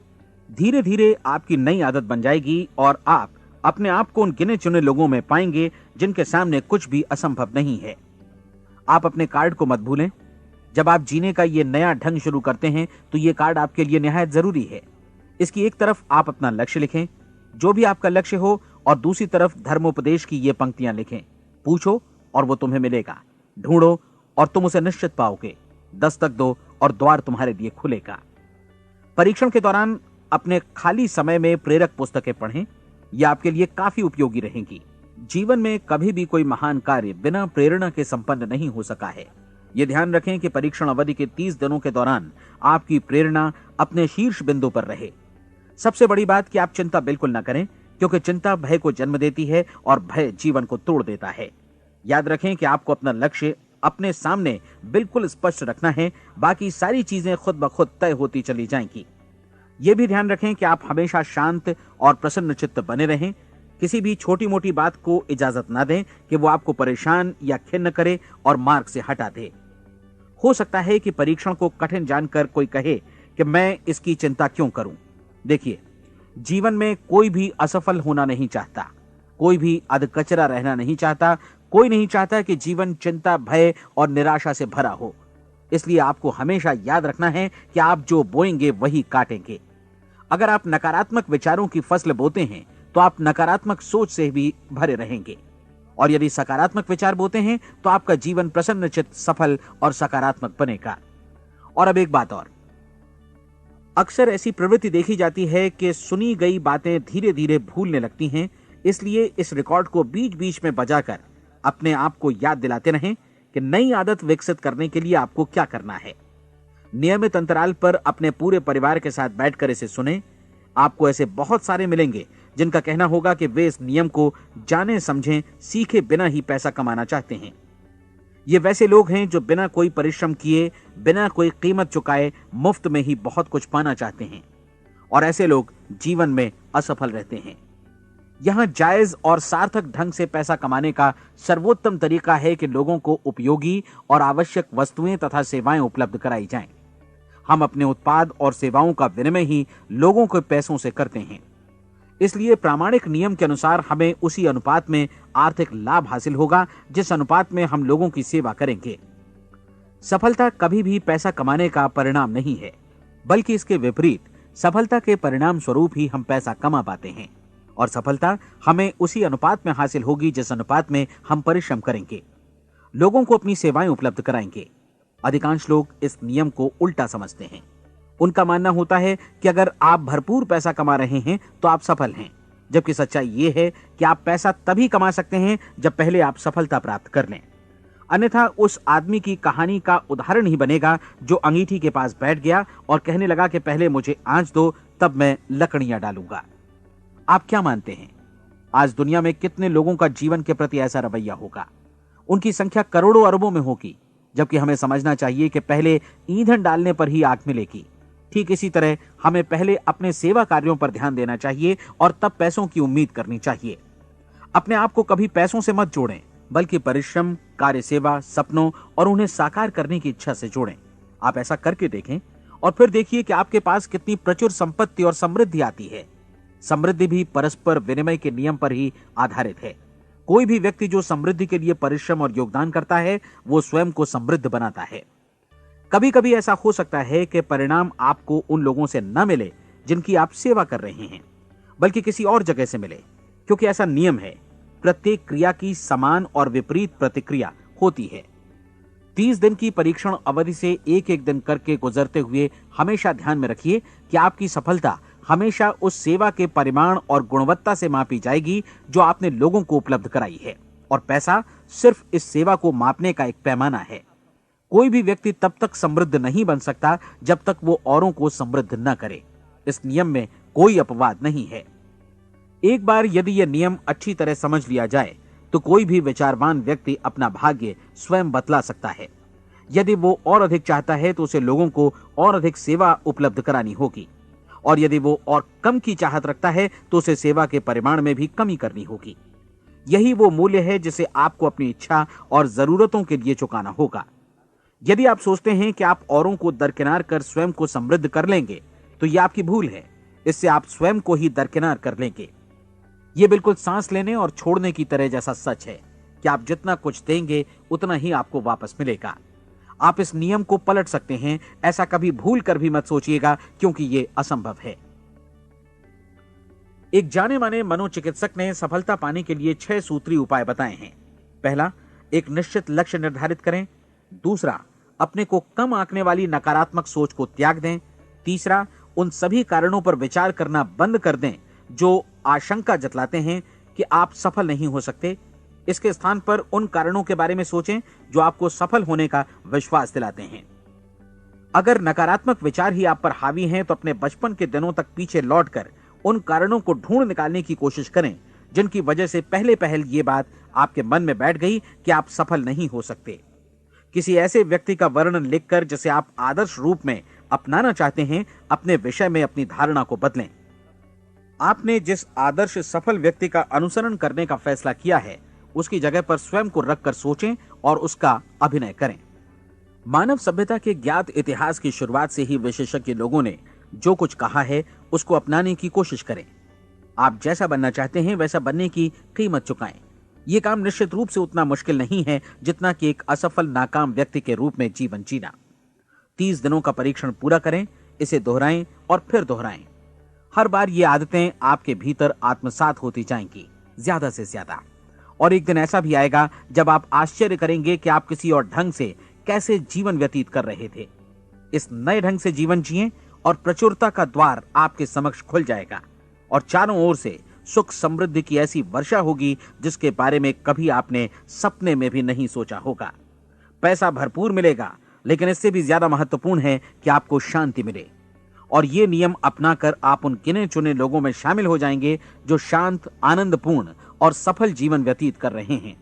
धीरे धीरे आपकी नई आदत बन जाएगी और आप अपने आप को उन गिने चुने लोगों में पाएंगे जिनके सामने कुछ भी असंभव नहीं है। आप अपने कार्ड को मत भूलें। जब आप जीने का ये नया ढंग शुरू करते हैं तो ये कार्ड आपके लिए निहायत जरूरी है। इसकी एक तरफ आप अपना लक्ष्य लिखें, जो भी आपका लक्ष्य हो, और दूसरी तरफ धर्मोपदेश की ये पंक्तियां लिखें। पूछो और वो तुम्हें मिलेगा, ढूंढो और तुम उसे निश्चित पाओगे, दस्तक दो और द्वार तुम्हारे लिए खुलेगा। परीक्षण के दौरान अपने खाली समय में प्रेरक पुस्तकें पढ़ें। यह आपके लिए काफी उपयोगी रहेंगी। जीवन में कभी भी कोई महान कार्य बिना प्रेरणा के संपन्न नहीं हो सका है। यह ध्यान रखें कि परीक्षण अवधि के 30 दिनों के दौरान आपकी प्रेरणा अपने शीर्ष बिंदु पर रहे। सबसे बड़ी बात कि आप चिंता बिल्कुल न करें, क्योंकि चिंता भय को जन्म देती है और भय जीवन को तोड़ देता है। याद रखें कि आपको अपना लक्ष्य अपने सामने बिल्कुल स्पष्ट रखना है, बाकी सारी चीजें खुद ब खुद तय होती चली जाएंगी। यह भी ध्यान रखें कि आप हमेशा शांत और प्रसन्न चित्त बने रहें। किसी भी छोटी मोटी बात को इजाजत ना दें कि वो आपको परेशान या खिन्न करे और मार्ग से हटा दे। हो सकता है कि परीक्षण को कठिन जानकर कोई कहे कि मैं इसकी चिंता क्यों करूं। देखिए, जीवन में कोई भी असफल होना नहीं चाहता, कोई भी अधकचरा रहना नहीं चाहता, कोई नहीं चाहता कि जीवन चिंता, भय और निराशा से भरा हो। इसलिए आपको हमेशा याद रखना है कि आप जो बोएंगे वही काटेंगे। अगर आप नकारात्मक विचारों की फसल बोते हैं तो आप नकारात्मक सोच से भी भरे रहेंगे, और यदि सकारात्मक विचार बोते हैं तो आपका जीवन प्रसन्नचित्त, सफल और सकारात्मक बनेगा। और अब एक बात और, अक्सर ऐसी प्रवृत्ति देखी जाती है कि सुनी गई बातें धीरे धीरे भूलने लगती हैं। इसलिए इस रिकॉर्ड को बीच बीच में बजाकर अपने आप को याद दिलाते रहें कि नई आदत विकसित करने के लिए आपको क्या करना है। नियमित अंतराल पर अपने पूरे परिवार के साथ बैठकर इसे सुनें। आपको ऐसे बहुत सारे मिलेंगे जिनका कहना होगा कि वे इस नियम को जाने समझें सीखे बिना ही पैसा कमाना चाहते हैं। ये वैसे लोग हैं जो बिना कोई परिश्रम किए, बिना कोई कीमत चुकाए मुफ्त में ही बहुत कुछ पाना चाहते हैं, और ऐसे लोग जीवन में असफल रहते हैं। यहां जायज और सार्थक ढंग से पैसा कमाने का सर्वोत्तम तरीका है कि लोगों को उपयोगी और आवश्यक वस्तुएं तथा सेवाएं उपलब्ध कराई जाएं। हम अपने उत्पाद और सेवाओं का विनिमय ही लोगों के पैसों से करते हैं। इसलिए प्रामाणिक नियम के अनुसार हमें उसी अनुपात में आर्थिक लाभ हासिल होगा जिस अनुपात में हम लोगों की सेवा करेंगे। सफलता कभी भी पैसा कमाने का परिणाम नहीं है, बल्कि इसके विपरीत सफलता के परिणाम स्वरूप ही हम पैसा कमा पाते हैं, और सफलता हमें उसी अनुपात में हासिल होगी जिस अनुपात में हम परिश्रम करेंगे, लोगों को अपनी सेवाएं उपलब्ध कराएंगे। अधिकांश लोग इस नियम को उल्टा समझते हैं। उनका मानना होता है कि अगर आप भरपूर पैसा कमा रहे हैं तो आप सफल हैं, जबकि सच्चाई यह है कि आप पैसा तभी कमा सकते हैं जब पहले आप सफलता प्राप्त कर लें। अन्यथा उस आदमी की कहानी का उदाहरण ही बनेगा जो अंगीठी के पास बैठ गया और कहने लगा कि पहले मुझे आंच दो, तब मैं लकड़ियां डालूंगा। आप क्या मानते हैं, आज दुनिया में कितने लोगों का जीवन के प्रति ऐसा रवैया होगा? उनकी संख्या करोड़ों अरबों में होगी, जबकि हमें समझना चाहिए कि पहले ईंधन डालने पर ही आग मिलेगी। ठीक इसी तरह हमें पहले अपने सेवा कार्यों पर ध्यान देना चाहिए और तब पैसों की उम्मीद करनी चाहिए। अपने आप को कभी पैसों से मत जोड़ें, बल्कि परिश्रम, कार्य सेवा, सपनों और उन्हें साकार करने की इच्छा से जोड़ें। आप ऐसा करके देखें और फिर देखिए कि आपके पास कितनी प्रचुर संपत्ति और समृद्धि आती है। समृद्धि भी परस्पर विनिमय के नियम पर ही आधारित है। कोई भी व्यक्ति जो समृद्धि के लिए परिश्रम और योगदान करता है, वो स्वयं को समृद्ध बनाता है। कभी कभी ऐसा हो सकता है कि परिणाम आपको उन लोगों से न मिले जिनकी आप सेवा कर रहे हैं, बल्कि किसी और जगह से मिले, क्योंकि ऐसा नियम है, प्रत्येक क्रिया की समान और विपरीत प्रतिक्रिया होती है। 30 दिन की परीक्षण अवधि से एक एक दिन करके गुजरते हुए हमेशा ध्यान में रखिए कि आपकी सफलता हमेशा उस सेवा के परिमाण और गुणवत्ता से मापी जाएगी जो आपने लोगों को उपलब्ध कराई है, और पैसा सिर्फ इस सेवा को मापने का एक पैमाना है। कोई भी व्यक्ति तब तक समृद्ध नहीं बन सकता जब तक वो औरों को समृद्ध न करे। इस नियम में कोई अपवाद नहीं है। एक बार यदि यह नियम अच्छी तरह समझ लिया जाए तो कोई भी विचारवान व्यक्ति अपना भाग्य स्वयं बतला सकता है। यदि वो और अधिक चाहता है तो उसे लोगों को और अधिक सेवा उपलब्ध करानी होगी, और यदि वो और कम की चाहत रखता है तो उसे सेवा के परिमाण में भी कमी करनी होगी। यही वो मूल्य है जिसे आपको अपनी इच्छा और जरूरतों के लिए चुकाना होगा। यदि आप सोचते हैं कि आप औरों को दरकिनार कर स्वयं को समृद्ध कर लेंगे तो यह आपकी भूल है। इससे आप स्वयं को ही दरकिनार कर लेंगे। यह बिल्कुल सांस लेने और छोड़ने की तरह जैसा सच है कि आप जितना कुछ देंगे उतना ही आपको वापस मिलेगा। आप इस नियम को पलट सकते हैं, ऐसा कभी भूल कर भी मत सोचिएगा, क्योंकि यह असंभव है। एक जाने माने मनोचिकित्सक ने सफलता पाने के लिए 6 सूत्री उपाय बताए हैं। पहला, एक निश्चित लक्ष्य निर्धारित करें। दूसरा, अपने को कम आंकने वाली नकारात्मक सोच को त्याग दें। तीसरा, उन सभी कारणों पर विचार करना बंद कर दें जो आशंका जतलाते हैं कि आप सफल नहीं हो सकते। इसके स्थान पर उन कारणों के बारे में सोचें जो आपको सफल होने का विश्वास दिलाते हैं। अगर नकारात्मक विचार ही आप पर हावी हैं तो अपने बचपन के दिनों तक पीछे लौटकर उन कारणों को ढूंढ निकालने की कोशिश करें जिनकी वजह से पहले पहल ये बात आपके मन में बैठ गई कि आप सफल नहीं हो सकते। किसी ऐसे व्यक्ति का वर्णन लिखकर जिसे आप आदर्श रूप में अपनाना चाहते हैं, अपने विषय में अपनी धारणा को बदलें। आपने जिस आदर्श सफल व्यक्ति का अनुसरण करने का फैसला किया है उसकी जगह पर स्वयं को रखकर सोचें और उसका अभिनय करें। मानव सभ्यता के ज्ञात इतिहास की शुरुआत से ही विशेषज्ञ लोगों ने जो कुछ कहा है उसको अपनाने की कोशिश करें। आप जैसा बनना चाहते हैं वैसा बनने की कीमत चुकाएं। यह काम निश्चित रूप से उतना मुश्किल नहीं है जितना कि एक असफल नाकाम व्यक्ति के रूप में जीवन जीना। 30 दिनों का परीक्षण पूरा करें, इसे दोहराएं और फिर दोहराएं। हर बार ये आदतें आपके भीतर आत्मसात होती जाएंगी, ज्यादा से ज्यादा। और एक दिन ऐसा भी आएगा जब आप आश्चर्य करेंगे कि आप किसी और ढंग से कैसे जीवन व्यतीत कर रहे थे। इस नए ढंग से जीवन जिएं और प्रचुरता का द्वार आपके समक्ष खुल जाएगा और चारों ओर से सुख समृद्धि की ऐसी वर्षा होगी जिसके बारे में कभी आपने सपने में भी नहीं सोचा होगा। पैसा भरपूर मिलेगा, लेकिन इससे भी ज्यादा महत्वपूर्ण है कि आपको शांति मिले। और ये नियम अपनाकर आप उन गिने चुने लोगों में शामिल हो जाएंगे जो शांत, आनंदपूर्ण और सफल जीवन व्यतीत कर रहे हैं।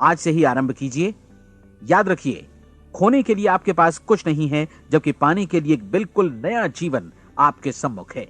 आज से ही आरंभ कीजिए। याद रखिए, खोने के लिए आपके पास कुछ नहीं है, जबकि पाने के लिए एक बिल्कुल नया जीवन आपके सम्मुख है।